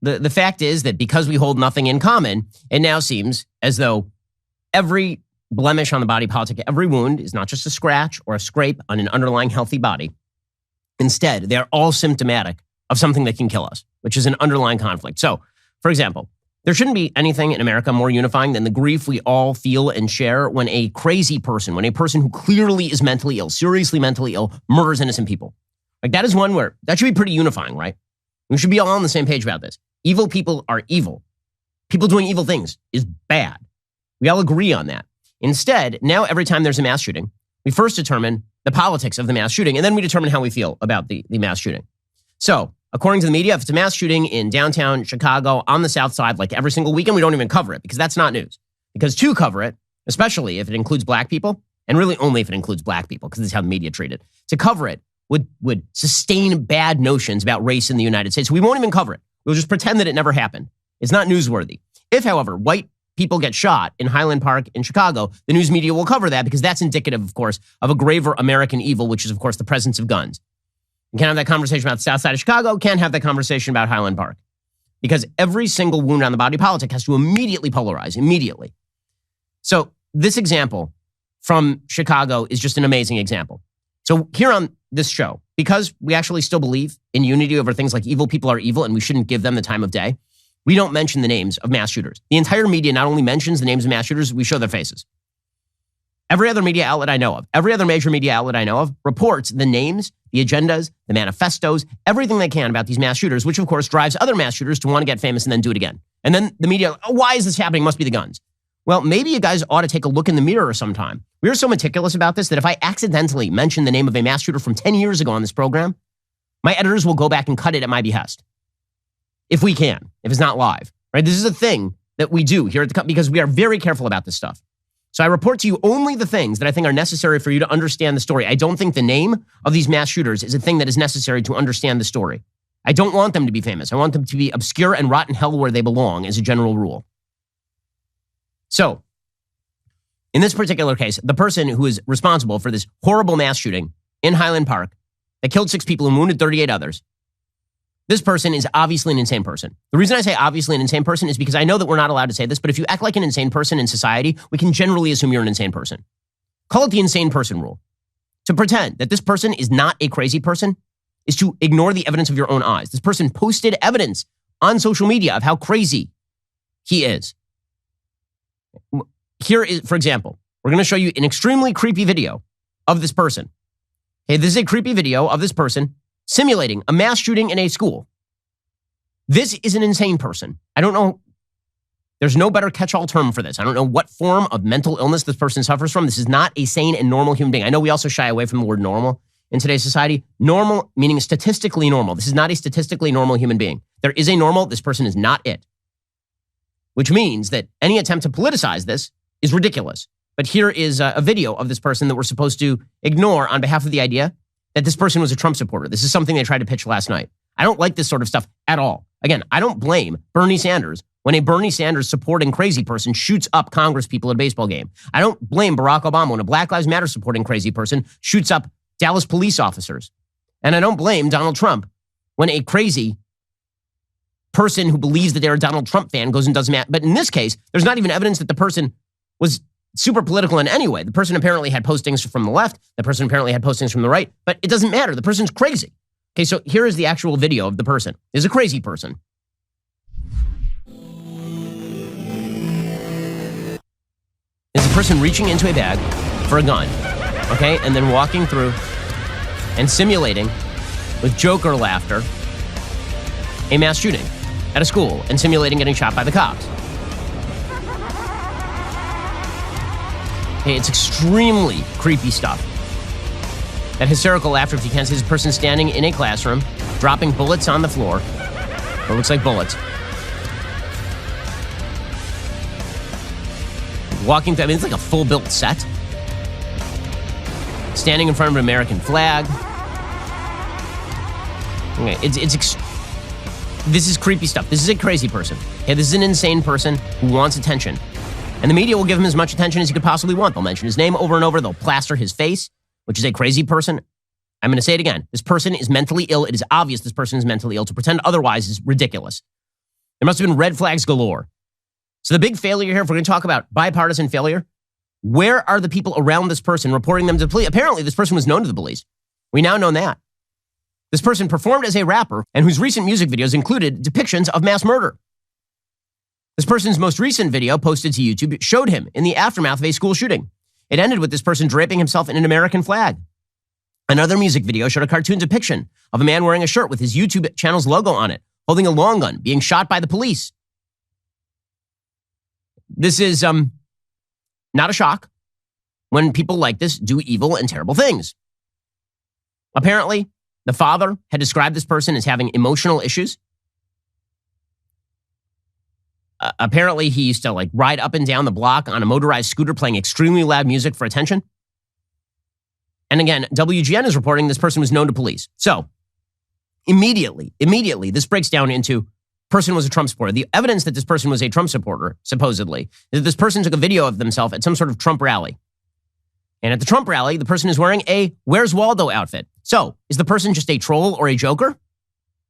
The fact is that because we hold nothing in common, it now seems as though every blemish on the body politic, every wound is not just a scratch or a scrape on an underlying healthy body. Instead, they're all symptomatic of something that can kill us, which is an underlying conflict. So, for example, there shouldn't be anything in America more unifying than the grief we all feel and share when a crazy person, when a person who clearly is mentally ill, seriously mentally ill, murders innocent people. Like that is one where that should be pretty unifying, right? We should be all on the same page about this. Evil people are evil. People doing evil things is bad. We all agree on that. Instead, now every time there's a mass shooting, we first determine the politics of the mass shooting, and then we determine how we feel about the mass shooting. So, according to the media, if it's a mass shooting in downtown Chicago on the South Side, like every single weekend, we don't even cover it because that's not news. Because to cover it, especially if it includes black people, and really only if it includes black people, because this is how the media treat it, to cover it would sustain bad notions about race in the United States. We won't even cover it. We'll just pretend that it never happened. It's not newsworthy. If, however, white people get shot in Highland Park in Chicago, the news media will cover that because that's indicative, of course, of a graver American evil, which is, of course, the presence of guns. You can't have that conversation about the South Side of Chicago, can't have that conversation about Highland Park. Because every single wound on the body politic has to immediately polarize, immediately. So this example from Chicago is just an amazing example. So here on this show, because we actually still believe in unity over things like evil people are evil and we shouldn't give them the time of day, we don't mention the names of mass shooters. The entire media not only mentions the names of mass shooters, we show their faces. Every other media outlet I know of, every other major media outlet I know of, reports the names, the agendas, the manifestos, everything they can about these mass shooters, which of course drives other mass shooters to want to get famous and then do it again. And then the media, oh, why is this happening? Must be the guns. Well, maybe you guys ought to take a look in the mirror sometime. We are so meticulous about this that if I accidentally mention the name of a mass shooter from 10 years ago on this program, my editors will go back and cut it at my behest. If we can, if it's not live, right? This is a thing that we do here at the company because we are very careful about this stuff. So I report to you only the things that I think are necessary for you to understand the story. I don't think the name of these mass shooters is a thing that is necessary to understand the story. I don't want them to be famous. I want them to be obscure and rot in hell where they belong as a general rule. So, in this particular case, the person who is responsible for this horrible mass shooting in Highland Park that killed 6 people and wounded 38 others, this person is obviously an insane person. The reason I say obviously an insane person is because I know that we're not allowed to say this, but if you act like an insane person in society, we can generally assume you're an insane person. Call it the insane person rule. To pretend that this person is not a crazy person is to ignore the evidence of your own eyes. This person posted evidence on social media of how crazy he is. Here is, for example, we're going to show you an extremely creepy video of this person. Okay, this is a creepy video of this person simulating a mass shooting in a school. This is an insane person. I don't know. There's no better catch-all term for this. I don't know what form of mental illness this person suffers from. This is not a sane and normal human being. I know we also shy away from the word normal in today's society. Normal meaning statistically normal. This is not a statistically normal human being. There is a normal. This person is not it. Which means that any attempt to politicize this is ridiculous. But here is a video of this person that we're supposed to ignore on behalf of the idea that this person was a Trump supporter. This is something they tried to pitch last night. I don't like this sort of stuff at all. Again, I don't blame Bernie Sanders when a Bernie Sanders supporting crazy person shoots up Congress people at a baseball game. I don't blame Barack Obama when a Black Lives Matter supporting crazy person shoots up Dallas police officers. And I don't blame Donald Trump when a crazy person who believes that they're a Donald Trump fan goes and does math. But in this case, there's not even evidence that the person was super political in any way. The person apparently had postings from the left. The person apparently had postings from the right. But it doesn't matter. The person's crazy. Okay, so here is the actual video of the person. Is a crazy person. Is a person reaching into a bag for a gun, okay, and then walking through and simulating with Joker laughter a mass shooting at a school and simulating getting shot by the cops. Okay, it's extremely creepy stuff. That hysterical laughter, if you can't see this person standing in a classroom, dropping bullets on the floor. It looks like bullets. Walking through, I mean, it's like a full-built set. Standing in front of an American flag. Okay, this is creepy stuff. This is a crazy person. Okay, this is an insane person who wants attention. And the media will give him as much attention as he could possibly want. They'll mention his name over and over. They'll plaster his face, which is a crazy person. I'm going to say it again. This person is mentally ill. It is obvious this person is mentally ill. To pretend otherwise is ridiculous. There must have been red flags galore. So the big failure here, if we're going to talk about bipartisan failure, where are the people around this person reporting them to the police? Apparently, this person was known to the police. We now know that. This person performed as a rapper and whose recent music videos included depictions of mass murder. This person's most recent video posted to YouTube showed him in the aftermath of a school shooting. It ended with this person draping himself in an American flag. Another music video showed a cartoon depiction of a man wearing a shirt with his YouTube channel's logo on it, holding a long gun, being shot by the police. This is not a shock when people like this do evil and terrible things. Apparently, the father had described this person as having emotional issues. Apparently, he used to ride up and down the block on a motorized scooter playing extremely loud music for attention. And again, WGN is reporting this person was known to police. So immediately, this breaks down into person was a Trump supporter. The evidence that this person was a Trump supporter, supposedly, is that this person took a video of themselves at some sort of Trump rally. And at the Trump rally, the person is wearing a Where's Waldo outfit. So is the person just a troll or a joker?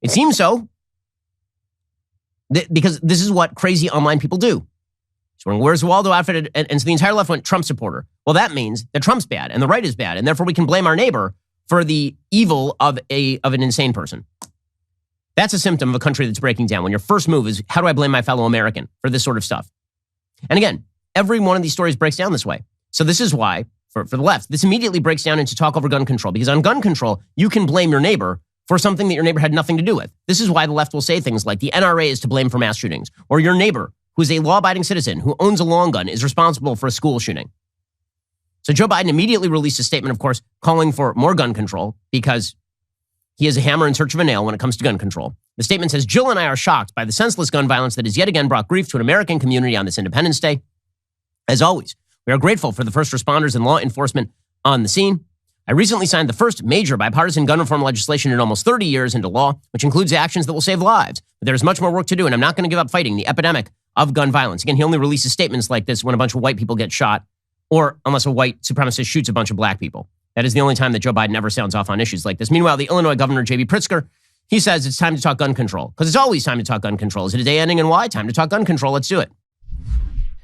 It seems so. Because this is what crazy online people do. So wearing Where's Waldo outfit, and so the entire left went Trump supporter. Well, that means that Trump's bad and the right is bad, and therefore we can blame our neighbor for the evil of an insane person. That's a symptom of a country that's breaking down. When your first move is, how do I blame my fellow American for this sort of stuff? And again, every one of these stories breaks down this way. So this is why, for the left, this immediately breaks down into talk over gun control. Because on gun control, you can blame your neighbor for something that your neighbor had nothing to do with. This is why the left will say things like the NRA is to blame for mass shootings, or your neighbor, who's a law-abiding citizen who owns a long gun, is responsible for a school shooting. So Joe Biden immediately released a statement, of course, calling for more gun control because he is a hammer in search of a nail when it comes to gun control. The statement says, Jill and I are shocked by the senseless gun violence that has yet again brought grief to an American community on this Independence Day. As always, we are grateful for the first responders and law enforcement on the scene. I recently signed the first major bipartisan gun reform legislation in almost 30 years into law, which includes actions that will save lives. But there is much more work to do, and I'm not going to give up fighting the epidemic of gun violence. Again, he only releases statements like this when a bunch of white people get shot, or unless a white supremacist shoots a bunch of black people. That is the only time that Joe Biden ever sounds off on issues like this. Meanwhile, the Illinois governor, J.B. Pritzker, he says it's time to talk gun control, because it's always time to talk gun control. Is it a day ending and why? Time to talk gun control. Let's do it.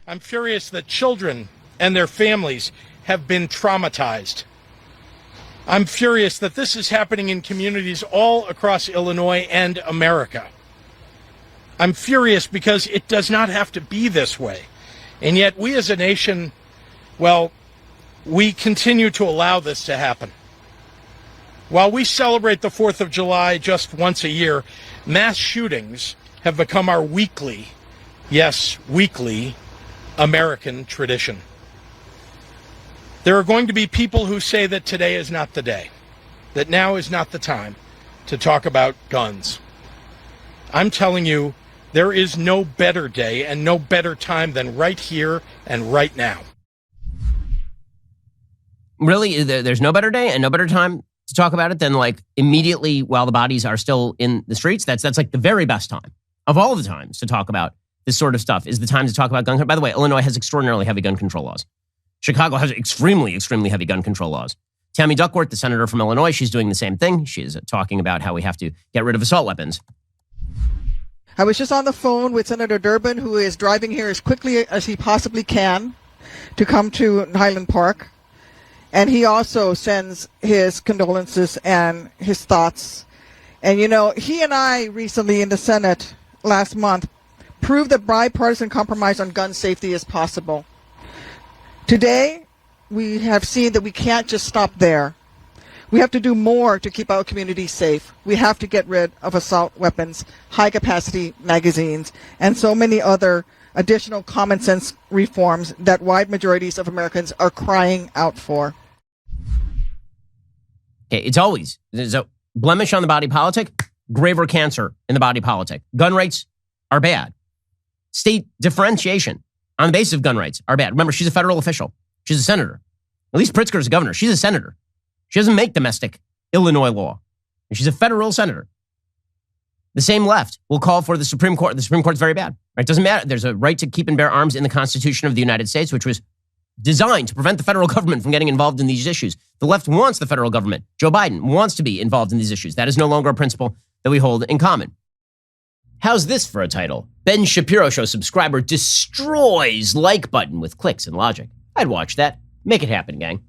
I'm furious that children and their families have been traumatized. I'm furious that this is happening in communities all across Illinois and America. I'm furious because it does not have to be this way. And yet we as a nation, well, we continue to allow this to happen. While we celebrate the 4th of July just once a year, mass shootings have become our weekly, yes, weekly American tradition. There are going to be people who say that today is not the day, that now is not the time to talk about guns. I'm telling you, there is no better day and no better time than right here and right now. Really, there's no better day and no better time to talk about it than immediately while the bodies are still in the streets? That's the very best time of all the times to talk about this sort of stuff is the time to talk about gun control. By the way, Illinois has extraordinarily heavy gun control laws. Chicago has extremely, extremely heavy gun control laws. Tammy Duckworth, the senator from Illinois, she's doing the same thing. She's talking about how we have to get rid of assault weapons. I was just on the phone with Senator Durbin, who is driving here as quickly as he possibly can to come to Highland Park. And he also sends his condolences and his thoughts. And, he and I recently in the Senate last month proved that bipartisan compromise on gun safety is possible. Today, we have seen that we can't just stop there. We have to do more to keep our communities safe. We have to get rid of assault weapons, high-capacity magazines, and so many other additional common sense reforms that wide majorities of Americans are crying out for. Okay, there's a blemish on the body politic, graver cancer in the body politic. Gun rights are bad. State differentiation on the basis of gun rights are bad. Remember, she's a federal official. She's a senator. At least Pritzker is a governor. She's a senator. She doesn't make domestic Illinois law. She's a federal senator. The same left will call for the Supreme Court. The Supreme Court's very bad. Right? Doesn't matter. There's a right to keep and bear arms in the Constitution of the United States, which was designed to prevent the federal government from getting involved in these issues. The left wants the federal government. Joe Biden wants to be involved in these issues. That is no longer a principle that we hold in common. How's this for a title? Ben Shapiro Show subscriber destroys like button with clicks and logic. I'd watch that. Make it happen, gang.